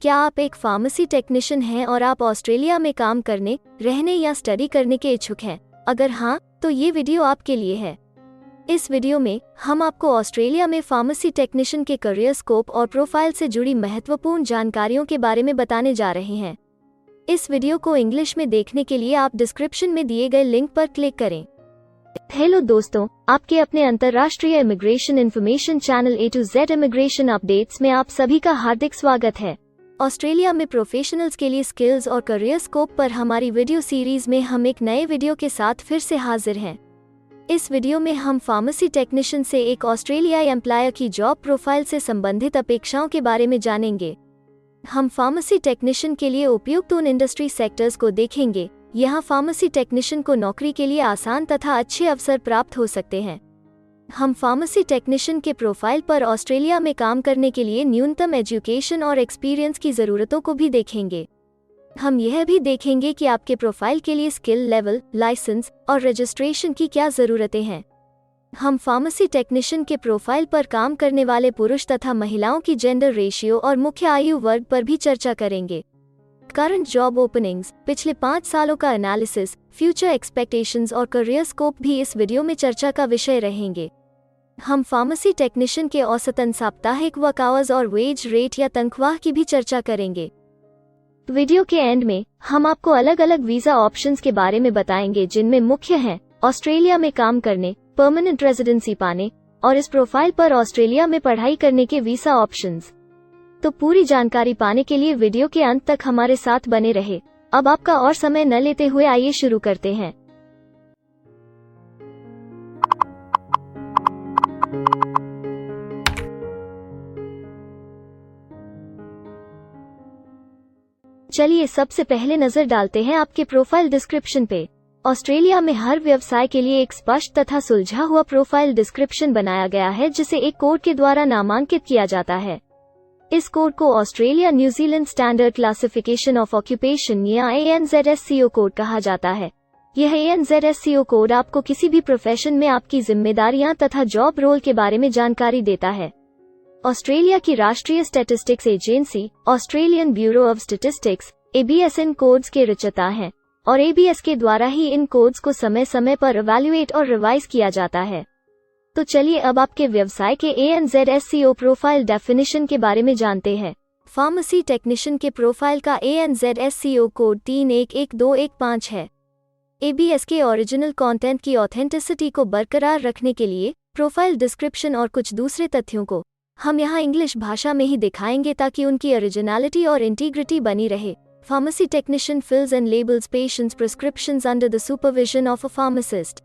क्या आप एक फार्मेसी टेक्नीशियन हैं और आप ऑस्ट्रेलिया में काम करने, रहने या स्टडी करने के इच्छुक हैं? अगर हाँ, तो ये वीडियो आपके लिए है। इस वीडियो में हम आपको ऑस्ट्रेलिया में फार्मेसी टेक्नीशियन के करियर स्कोप और प्रोफाइल से जुड़ी महत्वपूर्ण जानकारियों के बारे में बताने जा रहे हैं। इस वीडियो को इंग्लिश में देखने के लिए आप डिस्क्रिप्शन में दिए गए लिंक पर क्लिक करें। हेलो दोस्तों, आपके अपने अंतर्राष्ट्रीय immigration information channel A to Z immigration updates में आप सभी का हार्दिक स्वागत है। ऑस्ट्रेलिया में प्रोफेशनल्स के लिए स्किल्स और करियर स्कोप पर हमारी वीडियो सीरीज में हम एक नए वीडियो के साथ फिर से हाजिर हैं। इस वीडियो में हम फार्मेसी टेक्नीशियन से एक ऑस्ट्रेलियाई एम्प्लॉयर की जॉब प्रोफाइल से संबंधित अपेक्षाओं के बारे में जानेंगे। हम फार्मेसी टेक्नीशियन के लिए उपयुक्त उन इंडस्ट्री सेक्टर्स को देखेंगे। यहाँ फार्मेसी टेक्नीशियन को नौकरी के लिए आसान तथा अच्छे अवसर प्राप्त हो सकते हैं। हम फार्मेसी टेक्नीशियन के प्रोफाइल पर ऑस्ट्रेलिया में काम करने के लिए न्यूनतम एजुकेशन और एक्सपीरियंस की ज़रूरतों को भी देखेंगे। हम यह भी देखेंगे कि आपके प्रोफाइल के लिए स्किल लेवल, लाइसेंस और रजिस्ट्रेशन की क्या ज़रूरतें हैं। हम फार्मेसी टेक्नीशियन के प्रोफाइल पर काम करने वाले पुरुष तथा महिलाओं की जेंडर रेशियो और मुख्य आयु वर्ग पर भी चर्चा करेंगे। करंट जॉब ओपनिंग्स, पिछले 5 सालों का एनालिसिस, फ्यूचर एक्सपेक्टेशंस और करियर स्कोप भी इस वीडियो में चर्चा का विषय रहेंगे। हम फार्मेसी टेक्नीशियन के औसतन साप्ताहिक वर्क आवर्स और वेज रेट या तनख्वाह की भी चर्चा करेंगे। वीडियो के एंड में हम आपको अलग अलग वीजा ऑप्शंस के बारे में बताएंगे, जिनमें मुख्य हैं ऑस्ट्रेलिया में काम करने, परमानेंट रेजिडेंसी पाने और इस प्रोफाइल पर ऑस्ट्रेलिया में पढ़ाई करने के वीजा ऑप्शंस। तो पूरी जानकारी पाने के लिए वीडियो के अंत तक हमारे साथ बने रहे। अब आपका और समय न लेते हुए आइए शुरू करते हैं। चलिए सबसे पहले नजर डालते हैं आपके प्रोफाइल डिस्क्रिप्शन पे। ऑस्ट्रेलिया में हर व्यवसाय के लिए एक स्पष्ट तथा सुलझा हुआ प्रोफाइल डिस्क्रिप्शन बनाया गया है, जिसे एक कोड के द्वारा नामांकित किया जाता है। इस कोड को Australia New Zealand standard classification of occupation या ANZSCO कोड कहा जाता है। यह ANZSCO कोड आपको किसी भी प्रोफेशन में आपकी जिम्मेदारियां तथा जॉब रोल के बारे में जानकारी देता है। ऑस्ट्रेलिया की राष्ट्रीय statistics agency, Australian bureau of statistics, ABS in codes के रचयिता हैं और ABS के द्वारा ही इन कोड्स को समय समय पर इवैल्यूएट और रिवाइज किया जाता है। तो चलिए अब आपके व्यवसाय के ANZSCO प्रोफाइल डेफिनेशन के बारे में जानते हैं। फार्मेसी टेक्नीशियन के प्रोफाइल का ANZSCO कोड 311215 है। ABS के ओरिजिनल कंटेंट की ऑथेंटिसिटी को बरकरार रखने के लिए प्रोफाइल डिस्क्रिप्शन और कुछ दूसरे तथ्यों को हम यहाँ इंग्लिश भाषा में ही दिखाएंगे, ताकि उनकी ओरिजिनलिटी और इंटीग्रिटी बनी रहे। Pharmacy technician fills and labels patients prescriptions under the supervision of a pharmacist,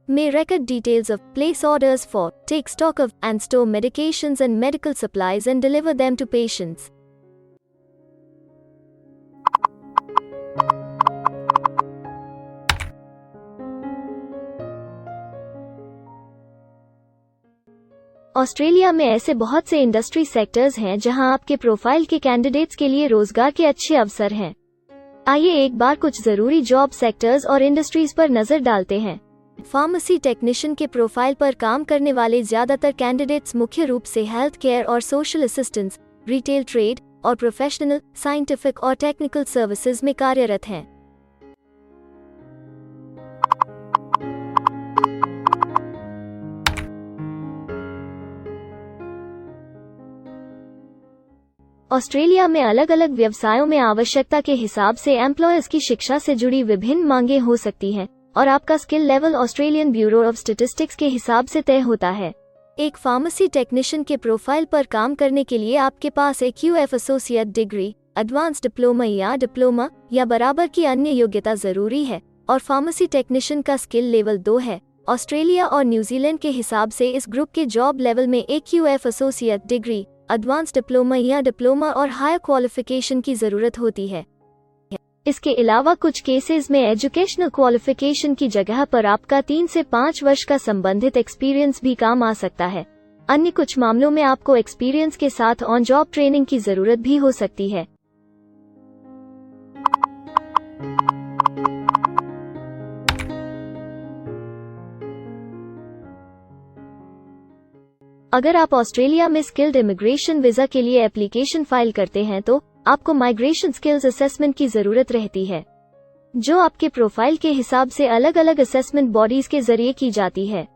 may record details of, place orders for, take stock of, and store medications and medical supplies and deliver them to patients. Australia में ऐसे बहुत से industry sectors हैं जहां आपके profile के candidates के लिए रोजगार के अच्छे अवसर हैं। आइए एक बार कुछ जरूरी जॉब सेक्टर्स और इंडस्ट्रीज पर नजर डालते हैं। फार्मेसी टेक्नीशियन के प्रोफाइल पर काम करने वाले ज्यादातर कैंडिडेट्स मुख्य रूप से हेल्थ केयर और सोशल असिस्टेंस, रिटेल ट्रेड और प्रोफेशनल, साइंटिफिक और टेक्निकल सर्विसेज में कार्यरत हैं। ऑस्ट्रेलिया में अलग अलग व्यवसायों में आवश्यकता के हिसाब से एम्प्लॉयर्स की शिक्षा से जुड़ी विभिन्न मांगें हो सकती हैं और आपका skill level Australian bureau of statistics के हिसाब से तय होता है। एक फार्मेसी टेक्नीशियन के प्रोफाइल पर काम करने के लिए आपके पास एक QF associate degree, advance diploma या बराबर की अन्य योग्यता जरूरी है और फार्मेसी टेक्नीशियन का स्किल लेवल 2 है। ऑस्ट्रेलिया और न्यूजीलैंड के हिसाब से इस ग्रुप के जॉब लेवल में एक QF associate degree, advance diploma और हायर क्वालिफिकेशन की जरूरत होती है। इसके अलावा कुछ केसेस में एजुकेशनल क्वालिफिकेशन की जगह पर आपका 3 से 5 वर्ष का संबंधित एक्सपीरियंस भी काम आ सकता है। अन्य कुछ मामलों में आपको एक्सपीरियंस के साथ ऑन जॉब ट्रेनिंग की जरूरत भी हो सकती है। अगर आप ऑस्ट्रेलिया में स्किल्ड इमिग्रेशन वीजा के लिए एप्लीकेशन फाइल करते हैं तो आपको माइग्रेशन स्किल्स असेसमेंट की जरूरत रहती है, जो आपके प्रोफाइल के हिसाब से अलग अलग असेसमेंट बॉडीज के जरिए की जाती है।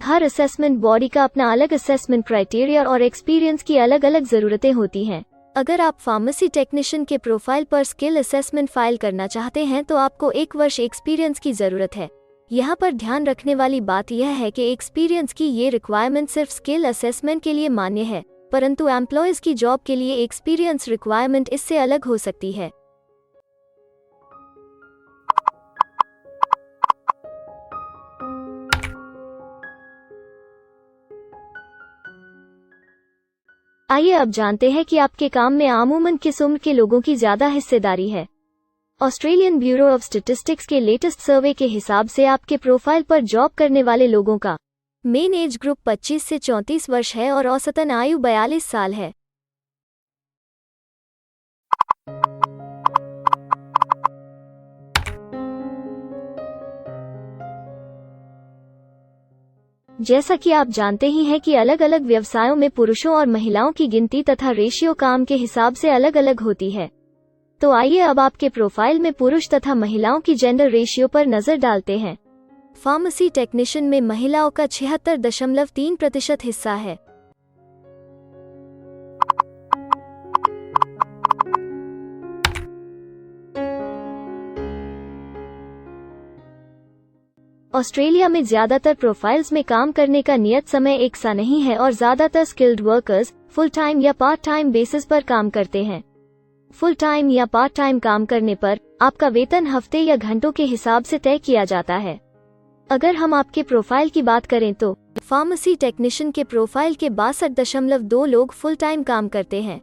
हर असेसमेंट बॉडी का अपना अलग असेसमेंट क्राइटेरिया और एक्सपीरियंस की अलग अलग जरूरतें होती हैं। अगर आप फार्मेसी टेक्नीशियन के प्रोफाइल पर स्किल असेसमेंट फाइल करना चाहते हैं तो आपको 1 वर्ष एक्सपीरियंस की जरूरत है। यहाँ पर ध्यान रखने वाली बात यह है कि एक्सपीरियंस की ये रिक्वायरमेंट सिर्फ स्किल असेसमेंट के लिए मान्य है, परंतु एम्प्लॉयज की जॉब के लिए एक्सपीरियंस रिक्वायरमेंट इससे अलग हो सकती है। आइए अब जानते हैं कि आपके काम में आमूमन किस उम्र के लोगों की ज्यादा हिस्सेदारी है। ऑस्ट्रेलियन ब्यूरो ऑफ स्टैटिस्टिक्स के लेटेस्ट सर्वे के हिसाब से आपके प्रोफाइल पर जॉब करने वाले लोगों का मेन एज ग्रुप 25 से 34 वर्ष है और औसतन आयु 42 साल है। जैसा कि आप जानते ही हैं कि अलग अलग व्यवसायों में पुरुषों और महिलाओं की गिनती तथा रेशियो काम के हिसाब से अलग अलग होती है। तो आइए अब आपके प्रोफाइल में पुरुष तथा महिलाओं की जेंडर रेशियो पर नजर डालते हैं। फार्मेसी टेक्नीशियन में महिलाओं का 76.3% हिस्सा है। ऑस्ट्रेलिया में ज्यादातर प्रोफाइल्स में काम करने का नियत समय एक सा नहीं है और ज्यादातर स्किल्ड वर्कर्स फुल टाइम या पार्ट टाइम बेसिस पर काम करते हैं। फुल टाइम या पार्ट टाइम काम करने पर आपका वेतन हफ्ते या घंटों के हिसाब से तय किया जाता है। अगर हम आपके प्रोफाइल की बात करें तो फार्मेसी टेक्नीशियन के प्रोफाइल के 62.2 लोग फुल टाइम काम करते हैं।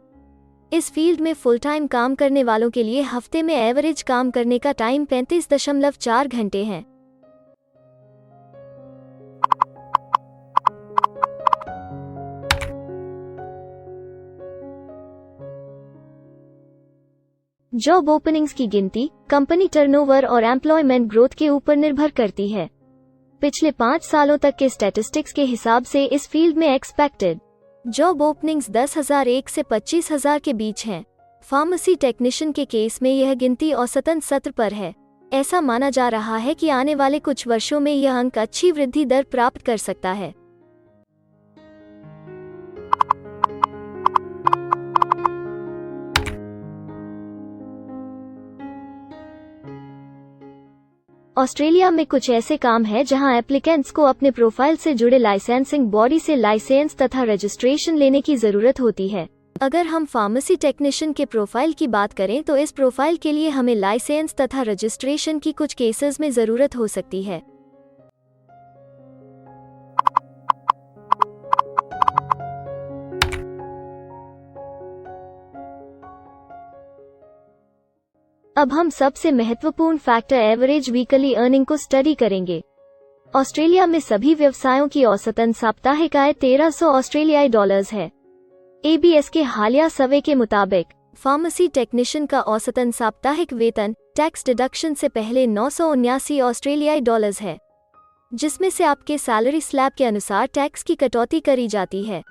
इस फील्ड में फुल टाइम काम करने वालों के लिए हफ्ते में एवरेज काम करने का टाइम 35.4 घंटे है। जॉब ओपनिंग्स की गिनती कंपनी टर्नओवर और एम्प्लॉयमेंट ग्रोथ के ऊपर निर्भर करती है। पिछले 5 सालों तक के स्टैटिस्टिक्स के हिसाब से इस फील्ड में एक्सपेक्टेड जॉब ओपनिंग्स 10,001 से 25,000 के बीच हैं। फार्मेसी टेक्नीशियन के केस में यह गिनती औसतन 17 पर है। ऐसा माना जा रहा है कि आने वाले कुछ वर्षों में यह अंक अच्छी वृद्धि दर प्राप्त कर सकता है। ऑस्ट्रेलिया में कुछ ऐसे काम हैं जहां एप्लीकेंट्स को अपने प्रोफाइल से जुड़े लाइसेंसिंग बॉडी से लाइसेंस तथा रजिस्ट्रेशन लेने की जरूरत होती है। अगर हम फार्मेसी टेक्नीशियन के प्रोफाइल की बात करें तो इस प्रोफाइल के लिए हमें लाइसेंस तथा रजिस्ट्रेशन की कुछ केसेस में जरूरत हो सकती है। अब हम सबसे महत्वपूर्ण फैक्टर एवरेज वीकली अर्निंग को स्टडी करेंगे। ऑस्ट्रेलिया में सभी व्यवसायों की औसतन साप्ताहिक आय 1300 ऑस्ट्रेलियाई डॉलर्स है। ABS के हालिया सर्वे के मुताबिक फार्मेसी टेक्नीशियन का औसतन साप्ताहिक वेतन टैक्स डिडक्शन से पहले 979 ऑस्ट्रेलियाई डॉलर्स है, जिसमें से आपके सैलरी स्लैब के अनुसार टैक्स की कटौती करी जाती है।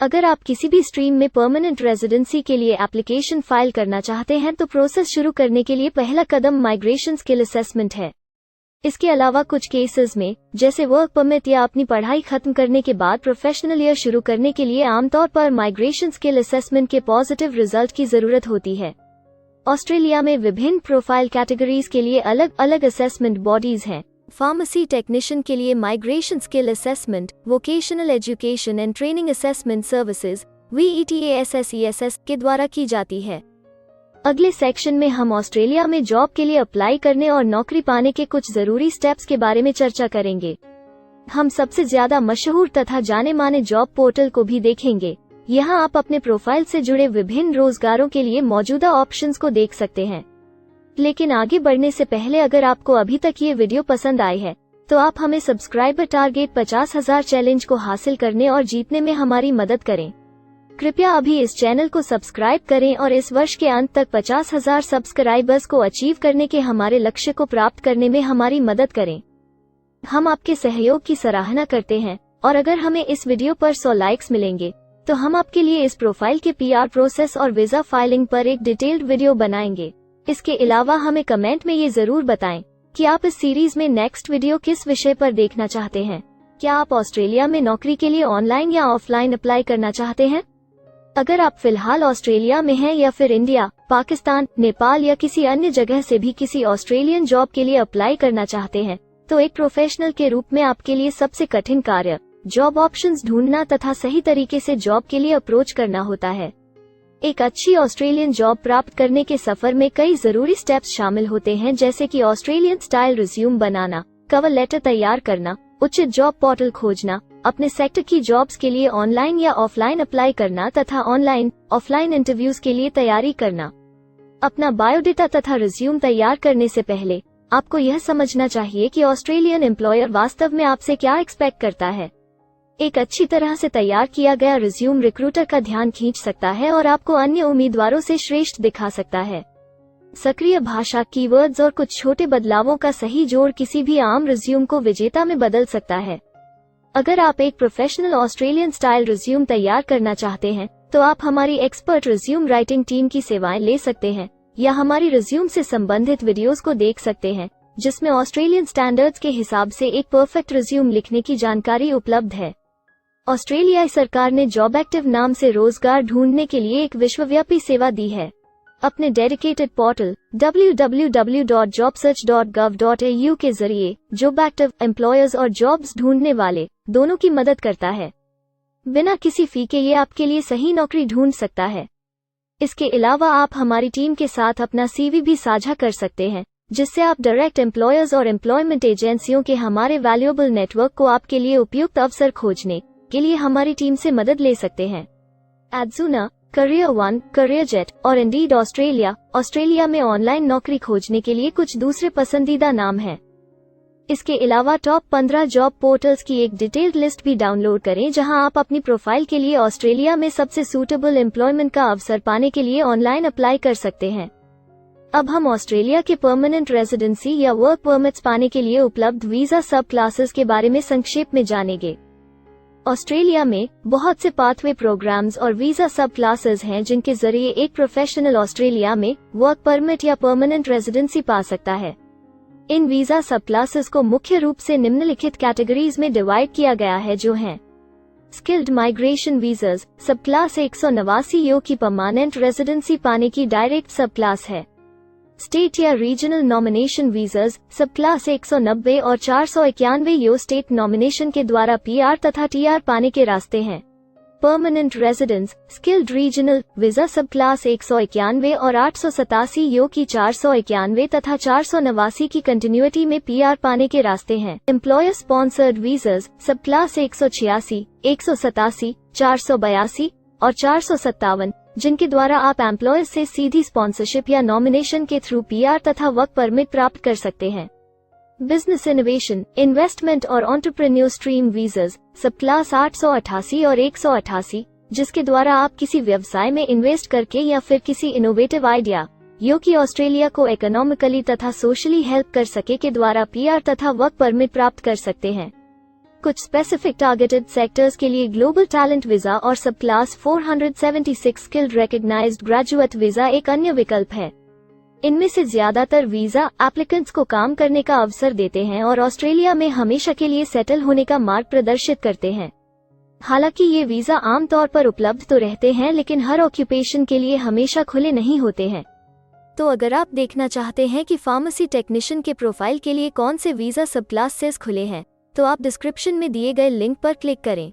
अगर आप किसी भी स्ट्रीम में परमानेंट रेजिडेंसी के लिए एप्लीकेशन फाइल करना चाहते हैं तो प्रोसेस शुरू करने के लिए पहला कदम माइग्रेशन स्किल असेसमेंट है। इसके अलावा कुछ केसेस में, जैसे वर्क परमिट या अपनी पढ़ाई खत्म करने के बाद प्रोफेशनल ईयर शुरू करने के लिए आमतौर पर माइग्रेशन स्किल असेसमेंट के पॉजिटिव रिजल्ट की जरूरत होती है। ऑस्ट्रेलिया में विभिन्न प्रोफाइल कैटेगरीज के लिए अलग अलग असेसमेंट बॉडीज हैं। फार्मेसी टेक्नीशियन के लिए migration skill assessment vocational education and training assessment services VETASSESS के द्वारा की जाती है। अगले सेक्शन में हम ऑस्ट्रेलिया में जॉब के लिए अप्लाई करने और नौकरी पाने के कुछ जरूरी स्टेप्स के बारे में चर्चा करेंगे। हम सबसे ज्यादा मशहूर तथा जाने माने जॉब पोर्टल को भी देखेंगे। यहाँ आप अपने प्रोफाइल से जुड़े विभिन्न रोजगारों के लिए मौजूदा ऑप्शंस को देख सकते हैं। लेकिन आगे बढ़ने से पहले अगर आपको अभी तक ये वीडियो पसंद आई है तो आप हमें सब्सक्राइबर टारगेट 50,000 चैलेंज को हासिल करने और जीतने में हमारी मदद करें। कृपया अभी इस चैनल को सब्सक्राइब करें और इस वर्ष के अंत तक 50,000 सब्सक्राइबर्स को अचीव करने के हमारे लक्ष्य को प्राप्त करने में हमारी मदद करें। हम आपके सहयोग की सराहना करते हैं और अगर हमें इस वीडियो पर 100 लाइक्स मिलेंगे तो हम आपके लिए इस प्रोफाइल के PR प्रोसेस और वीजा फाइलिंग पर एक डिटेल्ड वीडियो बनाएंगे। इसके अलावा हमें कमेंट में ये जरूर बताएं कि आप इस सीरीज में नेक्स्ट वीडियो किस विषय पर देखना चाहते हैं। क्या आप ऑस्ट्रेलिया में नौकरी के लिए ऑनलाइन या ऑफलाइन अप्लाई करना चाहते हैं? अगर आप फिलहाल ऑस्ट्रेलिया में हैं या फिर इंडिया, पाकिस्तान, नेपाल या किसी अन्य जगह से भी किसी ऑस्ट्रेलियन जॉब के लिए अप्लाई करना चाहते हैं तो एक प्रोफेशनल के रूप में आपके लिए सबसे कठिन कार्य जॉब ऑप्शंस ढूंढना तथा सही तरीके से जॉब के लिए अप्रोच करना होता है। एक अच्छी ऑस्ट्रेलियन जॉब प्राप्त करने के सफर में कई जरूरी स्टेप्स शामिल होते हैं, जैसे कि ऑस्ट्रेलियन स्टाइल रिज्यूम बनाना, कवर लेटर तैयार करना, उचित जॉब पोर्टल खोजना, अपने सेक्टर की जॉब्स के लिए ऑनलाइन या ऑफलाइन अप्लाई करना तथा ऑनलाइन ऑफलाइन इंटरव्यूज के लिए तैयारी करना। अपना बायोडेटा तथा रिज्यूम तैयार करने से पहले आपको यह समझना चाहिए कि ऑस्ट्रेलियन एम्प्लॉयर वास्तव में आपसे क्या एक्सपेक्ट करता है। एक अच्छी तरह से तैयार किया गया रिज्यूम रिक्रूटर का ध्यान खींच सकता है और आपको अन्य उम्मीदवारों से श्रेष्ठ दिखा सकता है। सक्रिय भाषा, कीवर्ड्स और कुछ छोटे बदलावों का सही जोड़ किसी भी आम रिज्यूम को विजेता में बदल सकता है। अगर आप एक प्रोफेशनल ऑस्ट्रेलियन स्टाइल रिज्यूम तैयार करना चाहते हैं तो आप हमारी एक्सपर्ट रिज्यूम राइटिंग टीम की सेवाएं ले सकते हैं या हमारी रिज्यूम से संबंधित वीडियोस को देख सकते हैं, जिसमें ऑस्ट्रेलियन स्टैंडर्ड्स के हिसाब से एक परफेक्ट रिज्यूम लिखने की जानकारी उपलब्ध है। ऑस्ट्रेलियाई सरकार ने जॉब एक्टिव नाम से रोजगार ढूंढने के लिए एक विश्वव्यापी सेवा दी है। अपने डेडिकेटेड पोर्टल www.jobsearch.gov.au के जरिए जॉब एक्टिव एम्प्लॉयर्स और जॉब्स ढूंढने वाले दोनों की मदद करता है। बिना किसी फी के ये आपके लिए सही नौकरी ढूंढ सकता है। इसके अलावा आप हमारी टीम के साथ अपना CV भी साझा कर सकते हैं, जिससे आप डायरेक्ट एम्प्लॉयर्स और एम्प्लॉयमेंट एजेंसियों के हमारे वैल्यूएबल नेटवर्क को आपके लिए उपयुक्त अवसर खोजने के लिए हमारी टीम से मदद ले सकते हैं। एडजूना, करियर वन, करियर जेट और इंडीड ऑस्ट्रेलिया में ऑनलाइन नौकरी खोजने के लिए कुछ दूसरे पसंदीदा नाम हैं। इसके अलावा टॉप 15 जॉब पोर्टल्स की एक डिटेल्ड लिस्ट भी डाउनलोड करें, जहां आप अपनी प्रोफाइल के लिए ऑस्ट्रेलिया में सबसे सूटेबल एम्प्लॉयमेंट का अवसर पाने के लिए ऑनलाइन अप्लाई कर सकते हैं। अब हम ऑस्ट्रेलिया के परमानेंट रेजिडेंसी या वर्क परमिट्स पाने के लिए उपलब्ध वीजा सब क्लासेस के बारे में संक्षेप में जानेंगे। ऑस्ट्रेलिया में बहुत से पाथवे प्रोग्राम्स और वीजा सब क्लासेस हैं, जिनके जरिए एक प्रोफेशनल ऑस्ट्रेलिया में वर्क परमिट या परमानेंट रेजिडेंसी पा सकता है। इन वीजा सब क्लासेस को मुख्य रूप से निम्नलिखित कैटेगरीज में डिवाइड किया गया है, जो हैं स्किल्ड माइग्रेशन वीजास, सब क्लास 189 यो की परमानेंट रेजिडेंसी पाने की डायरेक्ट सब क्लास है। स्टेट या रीजनल नॉमिनेशन वीजास, सब क्लास 190 और 491 यो स्टेट नॉमिनेशन के द्वारा PR तथा TR पाने के रास्ते हैं। Permanent residence, skilled regional visa, सब क्लास 191 और 887 यो की 491 तथा 489 की कंटिन्यूटी में PR पाने के रास्ते हैं। एम्प्लॉयर स्पॉन्सर्ड वीजास, सब क्लास 186, 187, 482 और 457, जिनके द्वारा आप एम्प्लॉयर से सीधी स्पॉन्सरशिप या नॉमिनेशन के थ्रू PR तथा वर्क परमिट प्राप्त कर सकते हैं। बिजनेस इनोवेशन, इन्वेस्टमेंट और एंटरप्रेन्योर स्ट्रीम वीजास, सब क्लास 888 और 188, जिसके द्वारा आप किसी व्यवसाय में इन्वेस्ट करके या फिर किसी इनोवेटिव आइडिया यो कि ऑस्ट्रेलिया को इकोनॉमिकली तथा सोशली हेल्प कर सके के द्वारा PR तथा वर्क परमिट प्राप्त कर सकते हैं। कुछ स्पेसिफिक टारगेटेड सेक्टर्स के लिए ग्लोबल टैलेंट वीजा और सब 476 skilled recognised graduate visa एक अन्य विकल्प है। इनमें से ज्यादातर वीजा एप्लीकेंट्स को काम करने का अवसर देते हैं और ऑस्ट्रेलिया में हमेशा के लिए सेटल होने का मार्ग प्रदर्शित करते हैं। हालांकि ये वीजा आमतौर पर उपलब्ध तो रहते हैं, लेकिन हर ऑक्यूपेशन के लिए हमेशा खुले नहीं होते हैं। तो अगर आप देखना चाहते हैं कि फार्मेसी टेक्नीशियन के प्रोफाइल के लिए कौन से वीजा सब क्लासेस खुले हैं, तो आप डिस्क्रिप्शन में दिए गए लिंक पर क्लिक करें।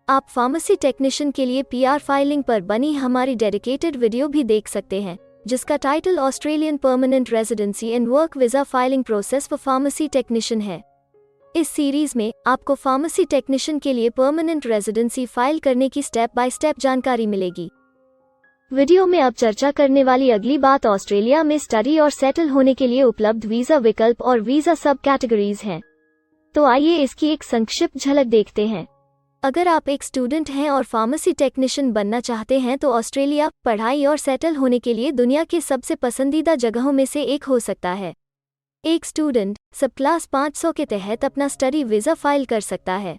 आप फार्मेसी टेक्नीशियन के लिए PR फाइलिंग पर बनी हमारी डेडिकेटेड वीडियो भी देख सकते हैं, जिसका title Australian permanent residency and work visa filing process for pharmacy technician है। इस सीरीज में आपको फार्मेसी टेक्नीशियन के लिए परमानेंट रेजिडेंसी फाइल करने की स्टेप बाय स्टेप जानकारी मिलेगी। वीडियो में अब चर्चा करने वाली अगली बात ऑस्ट्रेलिया में स्टडी और सेटल होने के लिए उपलब्ध वीजा विकल्प और वीजा सब कैटेगरीज हैं। तो आइए इसकी एक संक्षिप्त झलक देखते हैं। अगर आप एक स्टूडेंट हैं और फार्मेसी टेक्नीशियन बनना चाहते हैं तो ऑस्ट्रेलिया पढ़ाई और सेटल होने के लिए दुनिया के सबसे पसंदीदा जगहों में से एक हो सकता है। एक स्टूडेंट सब क्लास 500 के तहत अपना स्टडी वीज़ा फाइल कर सकता है।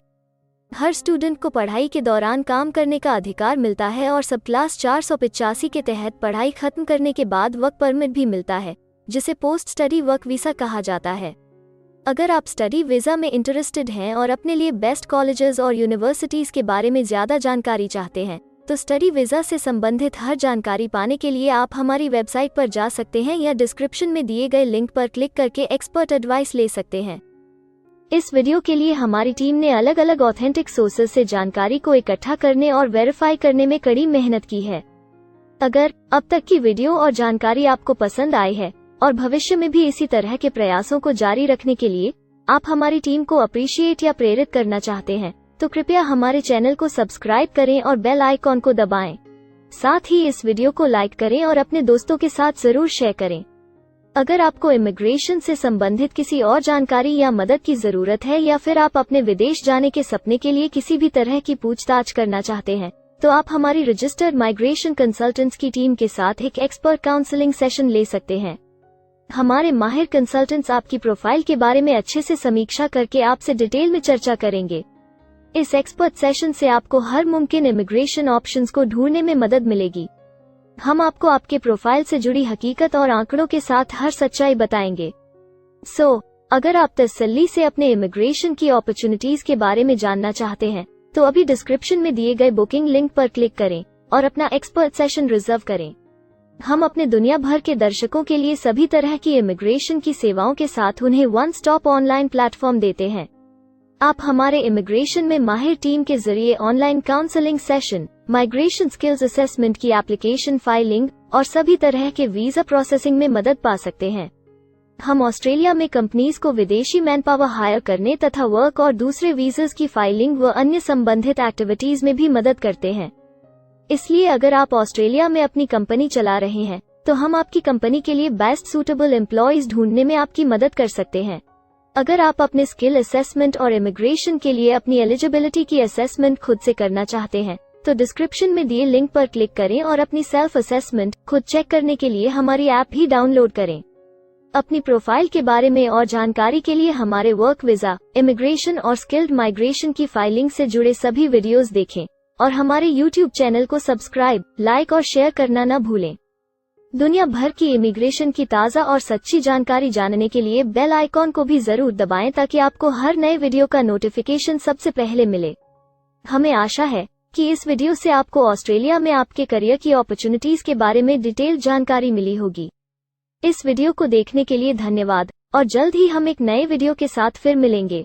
हर स्टूडेंट को पढ़ाई के दौरान काम करने का अधिकार मिलता है और सब क्लास 485 के तहत पढ़ाई खत्म करने के बाद वर्क परमिट भी मिलता है, जिसे पोस्ट स्टडी वर्क वीज़ा कहा जाता है। अगर आप स्टडी वीज़ा में इंटरेस्टेड हैं और अपने लिए बेस्ट कॉलेजेस और यूनिवर्सिटीज़ के बारे में ज़्यादा जानकारी चाहते हैं, तो स्टडी वीज़ा से संबंधित हर जानकारी पाने के लिए आप हमारी वेबसाइट पर जा सकते हैं या डिस्क्रिप्शन में दिए गए लिंक पर क्लिक करके एक्सपर्ट एडवाइस ले सकते हैं। इस वीडियो के लिए हमारी टीम ने अलग अलग ऑथेंटिक सोर्सेज से जानकारी को इकट्ठा करने और वेरीफाई करने में कड़ी मेहनत की है। अगर अब तक की वीडियो और जानकारी आपको पसंद आई है और भविष्य में भी इसी तरह के प्रयासों को जारी रखने के लिए आप हमारी टीम को अप्रिशिएट या प्रेरित करना चाहते हैं, तो कृपया हमारे चैनल को सब्सक्राइब करें और बेल आइकॉन को दबाएं। साथ ही इस वीडियो को लाइक करें और अपने दोस्तों के साथ जरूर शेयर करें। अगर आपको इमिग्रेशन से संबंधित किसी और जानकारी या मदद की जरूरत है या फिर आप अपने विदेश जाने के सपने के लिए किसी भी तरह की पूछताछ करना चाहते हैं, तो आप हमारी रजिस्टर्ड माइग्रेशन कंसल्टेंट्स की टीम के साथ एक एक्सपर्ट काउंसलिंग सेशन ले सकते हैं। हमारे माहिर कंसल्टेंट्स आपकी प्रोफाइल के बारे में अच्छे से समीक्षा करके आपसे डिटेल में चर्चा करेंगे। इस एक्सपर्ट सेशन से आपको हर मुमकिन इमिग्रेशन ऑप्शंस को ढूंढने में मदद मिलेगी। हम आपको आपके प्रोफाइल से जुड़ी हकीकत और आंकड़ों के साथ हर सच्चाई बताएंगे। अगर आप तसल्ली से अपने इमिग्रेशन की अपॉर्चुनिटीज के बारे में जानना चाहते हैं, तो अभी डिस्क्रिप्शन में दिए गए बुकिंग लिंक पर क्लिक करें और अपना एक्सपर्ट सेशन रिजर्व करें। हम अपने दुनिया भर के दर्शकों के लिए सभी तरह की इमिग्रेशन की सेवाओं के साथ उन्हें वन स्टॉप ऑनलाइन प्लेटफॉर्म देते हैं। आप हमारे इमिग्रेशन में माहिर टीम के जरिए online counselling session, migration skills assessment की एप्लीकेशन फाइलिंग और सभी तरह के वीजा प्रोसेसिंग में मदद पा सकते हैं। हम ऑस्ट्रेलिया में कंपनीज को विदेशी मैन पावर हायर करने तथा वर्क और दूसरे वीजास की फाइलिंग व अन्य संबंधित एक्टिविटीज में भी मदद करते हैं। इसलिए अगर आप ऑस्ट्रेलिया में अपनी कंपनी चला रहे हैं, तो हम आपकी कंपनी के लिए बेस्ट सूटेबल एम्प्लॉयज ढूंढने में आपकी मदद कर सकते हैं। अगर आप अपने स्किल असेसमेंट और इमिग्रेशन के लिए अपनी एलिजिबिलिटी की असेसमेंट खुद से करना चाहते हैं, तो डिस्क्रिप्शन में दिए लिंक पर क्लिक करें और अपनी सेल्फ असेसमेंट खुद चेक करने के लिए हमारी ऐप भी डाउनलोड करें। अपनी प्रोफाइल के बारे में और जानकारी के लिए हमारे वर्क वीजा, इमिग्रेशन और स्किल्ड माइग्रेशन की फाइलिंग से जुड़े सभी वीडियोस देखें और हमारे YouTube चैनल को सब्सक्राइब, लाइक और शेयर करना न भूलें। दुनिया भर की इमिग्रेशन की ताज़ा और सच्ची जानकारी जानने के लिए बेल आइकॉन को भी जरूर दबाएं ताकि आपको हर नए वीडियो का नोटिफिकेशन सबसे पहले मिले। हमें आशा है कि इस वीडियो से आपको ऑस्ट्रेलिया में आपके करियर की अपॉर्चुनिटीज के बारे में डिटेल जानकारी मिली होगी। इस वीडियो को देखने के लिए धन्यवाद और जल्द ही हम एक नए वीडियो के साथ फिर मिलेंगे।